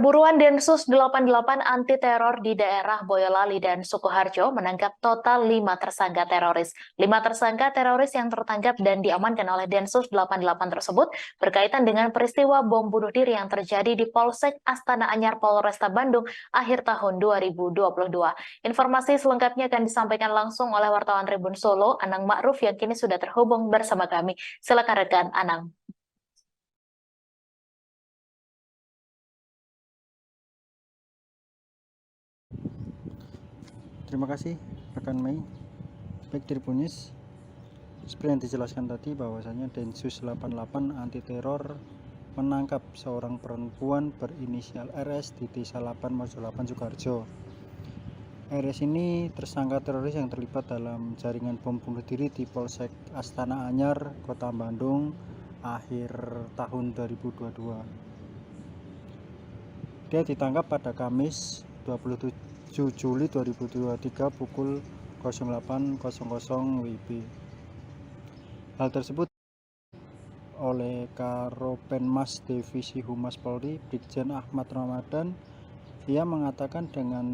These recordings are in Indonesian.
Perburuan Densus 88 anti teror di daerah Boyolali dan Sukoharjo menangkap total 5 tersangka teroris. 5 tersangka teroris yang tertangkap dan diamankan oleh Densus 88 tersebut berkaitan dengan peristiwa bom bunuh diri yang terjadi di Polsek Astana Anyar Polresta Bandung akhir tahun 2022. Informasi selengkapnya akan disampaikan langsung oleh wartawan Tribun Solo, Anang Ma'ruf yang kini sudah terhubung bersama kami. Silakan rekan Anang. Terima kasih rekan Mei. Baik Tribunis, seperti yang dijelaskan tadi bahwasanya Densus 88 anti teror menangkap seorang perempuan berinisial RS di Desa 8 Mojo 8 Sukoharjo. RS ini tersangka teroris yang terlibat dalam jaringan bom bunuh diri di Polsek Astana Anyar, Kota Bandung akhir tahun 2022. Dia ditangkap pada Kamis 27 Juli 2023 pukul 08.00 WIB. Hal tersebut oleh Karopenmas Divisi Humas Polri Brigjen Ahmad Ramadan. Ia mengatakan dengan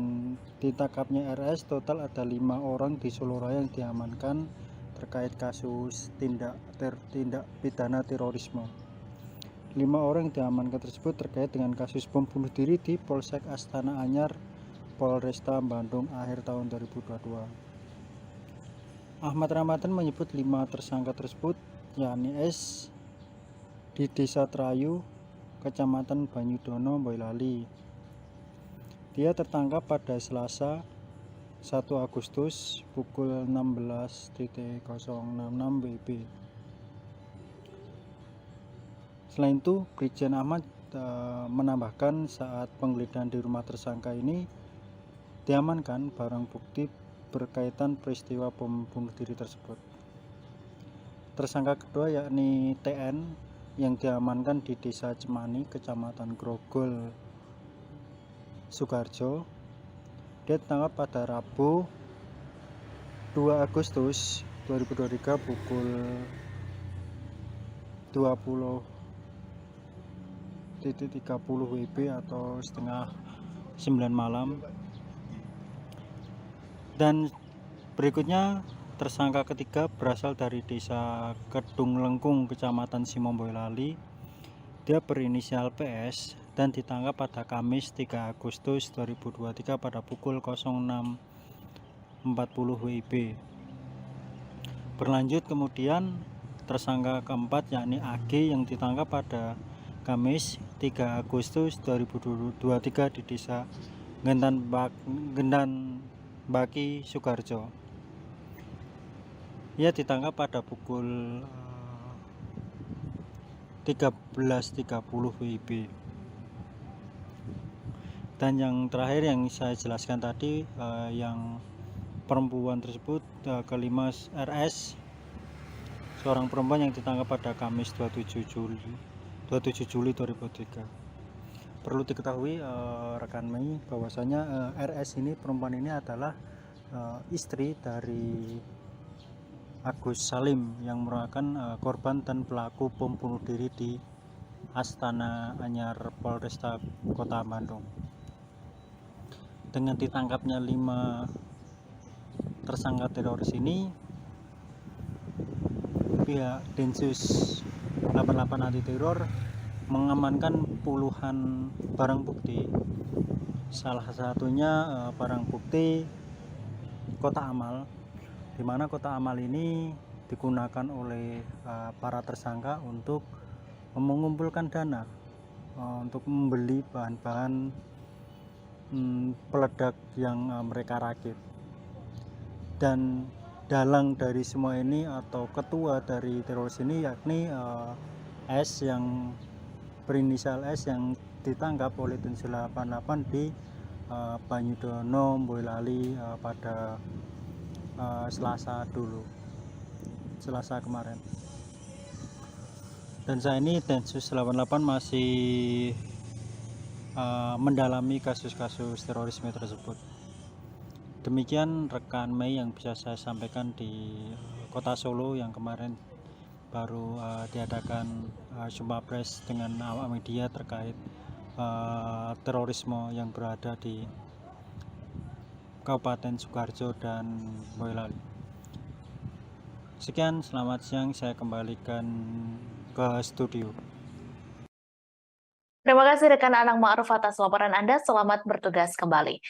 ditangkapnya RS total ada 5 orang di Solo Raya yang diamankan terkait kasus tindak pidana terorisme. 5 orang yang diamankan tersebut terkait dengan kasus bom bunuh diri di Polsek Astana Anyar Polresta Bandung akhir tahun 2022. Ahmad Ramadan menyebut 5 tersangka tersebut yakni S di Desa Trayu, Kecamatan Banyudono, Boyolali. Dia tertangkap pada Selasa 1 Agustus pukul 16.066 WIB. Selain itu, Brigjen Ahmad menambahkan saat penggeledahan di rumah tersangka ini diamankan barang bukti berkaitan peristiwa bom bunuh diri tersebut. Tersangka kedua yakni TN yang diamankan di Desa Cemani, Kecamatan Grogol, Sukoharjo. Dia ditangkap pada Rabu 2 Agustus 2023 pukul 20.30 WIB atau setengah 9 malam. Dan berikutnya tersangka ketiga berasal dari Desa Kedung Lengkung, Kecamatan Simom, Boyolali. Dia berinisial PS dan ditangkap pada Kamis 3 Agustus 2023 pada pukul 06.40 WIB. Berlanjut kemudian tersangka keempat yakni AG yang ditangkap pada Kamis 3 Agustus 2023 di Desa Gendan Baki, Sukoharjo. Ia ditangkap pada pukul 13.30 WIB. Dan yang terakhir yang saya jelaskan tadi, yang perempuan tersebut kelima RS, seorang perempuan yang ditangkap pada Kamis 27 Juli 2003. Perlu diketahui rekan Mei bahwasanya RS ini, perempuan ini adalah istri dari Agus Salim yang merupakan korban dan pelaku bom bunuh diri di Astana Anyar Polresta Kota Bandung. Dengan ditangkapnya 5 tersangka teroris ini, pihak Densus 88 anti teror mengamankan puluhan barang bukti. Salah satunya barang bukti kotak amal, di mana kotak amal ini digunakan oleh para tersangka untuk mengumpulkan dana untuk membeli bahan-bahan peledak yang mereka rakit. Dan dalang dari semua ini atau ketua dari teroris ini yakni S yang berinisial S yang ditangkap oleh Densus 88 di Banyudono, Boyolali pada Selasa kemarin. Dan saat ini Densus 88 masih mendalami kasus-kasus terorisme tersebut. Demikian rekan Mei yang bisa saya sampaikan di Kota Solo yang kemarin baru diadakan jumpa pers dengan awak media terkait terorisme yang berada di Kabupaten Sukoharjo dan Boyolali. Sekian, selamat siang, saya kembalikan ke studio. Terima kasih rekan Anang Ma'ruf atas laporan Anda. Selamat bertugas kembali.